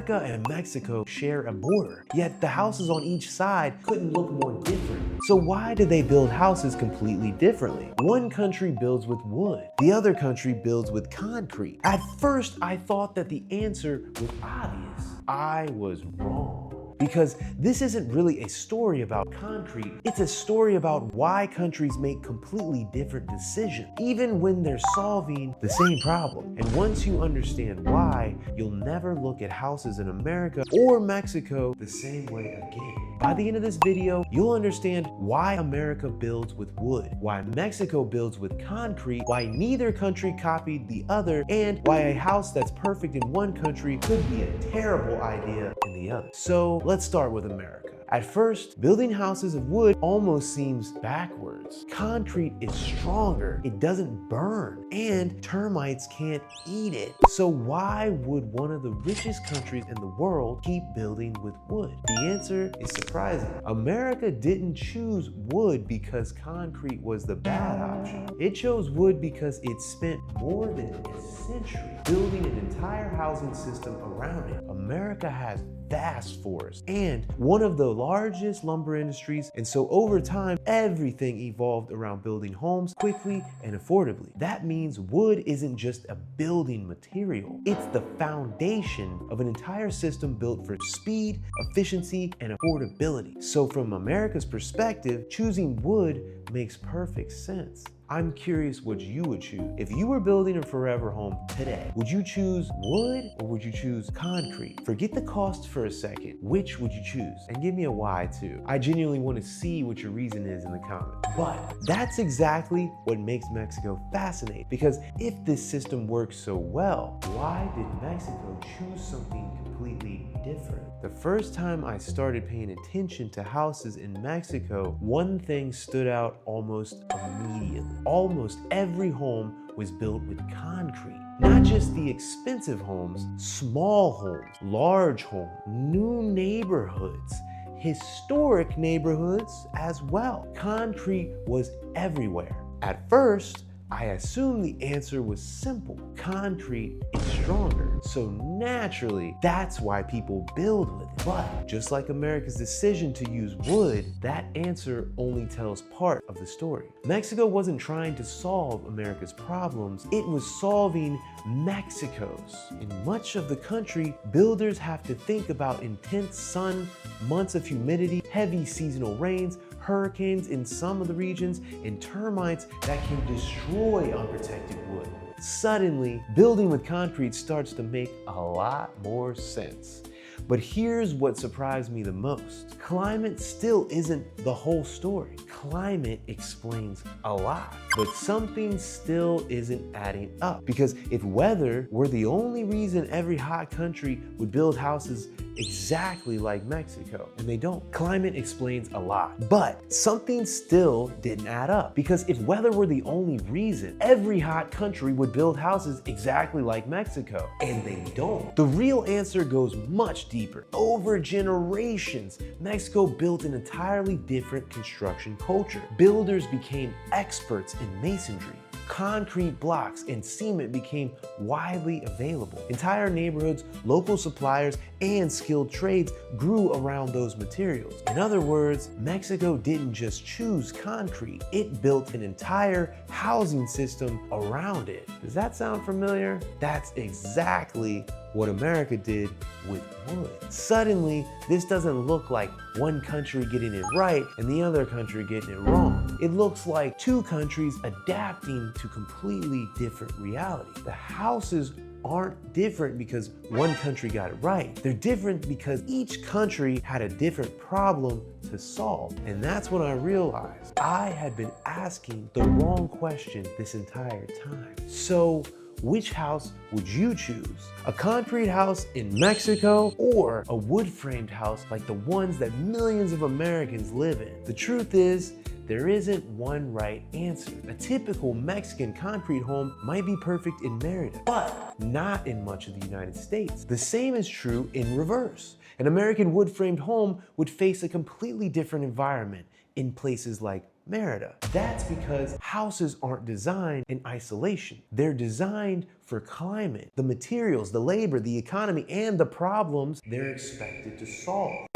America and Mexico share a border, yet the houses on each side couldn't look more different. So why did they build houses completely differently? One country builds with wood, the other country builds with concrete. At first, I thought that the answer was obvious. I was wrong. Because this isn't really a story about concrete, it's a story about why countries make completely different decisions, even when they're solving the same problem. And once you understand why, you'll never look at houses in America or Mexico the same way again. By the end of this video, you'll understand why America builds with wood, why Mexico builds with concrete, why neither country copied the other, and why a house that's perfect in one country could be a terrible idea in the other. So let's start with America. At first, building houses of wood almost seems backwards. Concrete is stronger, it doesn't burn, and termites can't eat it. So why would one of the richest countries in the world keep building with wood? The answer is surprising. America didn't choose wood because concrete was the bad option. It chose wood because it spent more than a century building an entire housing system around it. America has vast forests and one of the largest lumber industries, and so over time, everything evolved around building homes quickly and affordably. That means wood isn't just a building material, it's the foundation of an entire system built for speed, efficiency, and affordability. So from America's perspective, choosing wood makes perfect sense. I'm curious what you would choose. If you were building a forever home today, would you choose wood or would you choose concrete? Forget the cost for a second. Which would you choose? And give me a why too. I genuinely want to see what your reason is in the comments. But that's exactly what makes Mexico fascinating, because if this system works so well, why did Mexico choose something completely different? The first time I started paying attention to houses in Mexico, one thing stood out almost immediately. Almost every home was built with concrete. Not just the expensive homes, small homes, large homes, new neighborhoods, historic neighborhoods as well. Concrete was everywhere. At first, I assumed the answer was simple. Concrete is stronger, so naturally, that's why people build with it. But just like America's decision to use wood, that answer only tells part of the story. Mexico wasn't trying to solve America's problems, it was solving Mexico's. In much of the country, builders have to think about intense sun, months of humidity, heavy seasonal rains, hurricanes in some of the regions, and termites that can destroy unprotected wood. Suddenly, building with concrete starts to make a lot more sense. But here's what surprised me the most. Climate still isn't the whole story. Climate explains a lot, but something still isn't adding up. Because if weather were the only reason every hot country would build houses exactly like Mexico, and they don't. Climate explains a lot, but something still didn't add up. Because if weather were the only reason, every hot country would build houses exactly like Mexico, and they don't. The real answer goes much deeper. Over generations, Mexico built an entirely different construction culture. Builders became experts in masonry. Concrete blocks and cement became widely available. Entire neighborhoods, local suppliers, and skilled trades grew around those materials. In other words, Mexico didn't just choose concrete, it built an entire housing system around it. Does that sound familiar? That's exactly what America did with wood. Suddenly, this doesn't look like one country getting it right and the other country getting it wrong. It looks like two countries adapting to completely different realities. The houses aren't different because one country got it right. They're different because each country had a different problem to solve. And that's when I realized I had been asking the wrong question this entire time. So, which house would you choose? A concrete house in Mexico or a wood-framed house like the ones that millions of Americans live in? The truth is, there isn't one right answer. A typical Mexican concrete home might be perfect in Merida, but not in much of the United States. The same is true in reverse. An American wood-framed home would face a completely different environment in places like Merida. That's because houses aren't designed in isolation. They're designed for climate, the materials, the labor, the economy, and the problems they're expected to solve.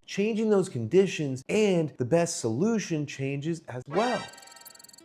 Changing those conditions and the best solution changes as well.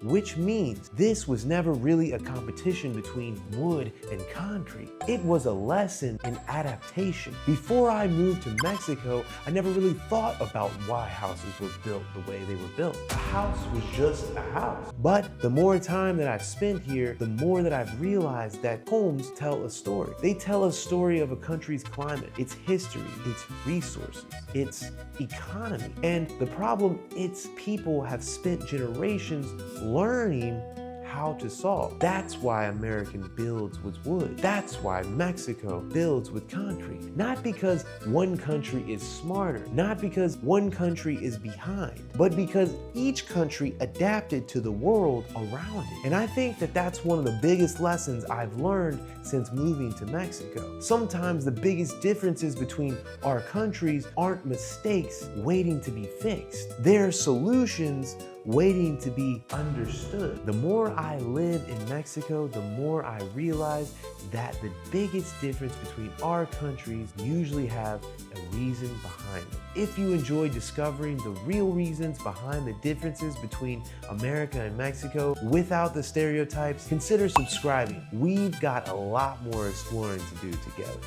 Which means this was never really a competition between wood and concrete. It was a lesson in adaptation. Before I moved to Mexico, I never really thought about why houses were built the way they were built. A house was just a house. But the more time that I've spent here, the more that I've realized that homes tell a story. They tell a story of a country's climate, its history, its resources, its economy. And the problem its people have spent generations learning how to solve. That's why American builds with wood. That's why Mexico builds with concrete. Not because one country is smarter, not because one country is behind, but because each country adapted to the world around it. And I think that that's one of the biggest lessons I've learned since moving to Mexico. Sometimes the biggest differences between our countries aren't mistakes waiting to be fixed. They're solutions waiting to be understood. The more I live in Mexico, the more I realize that the biggest difference between our countries usually have a reason behind it. If you enjoy discovering the real reasons behind the differences between America and Mexico without the stereotypes, consider subscribing. We've got a lot more exploring to do together.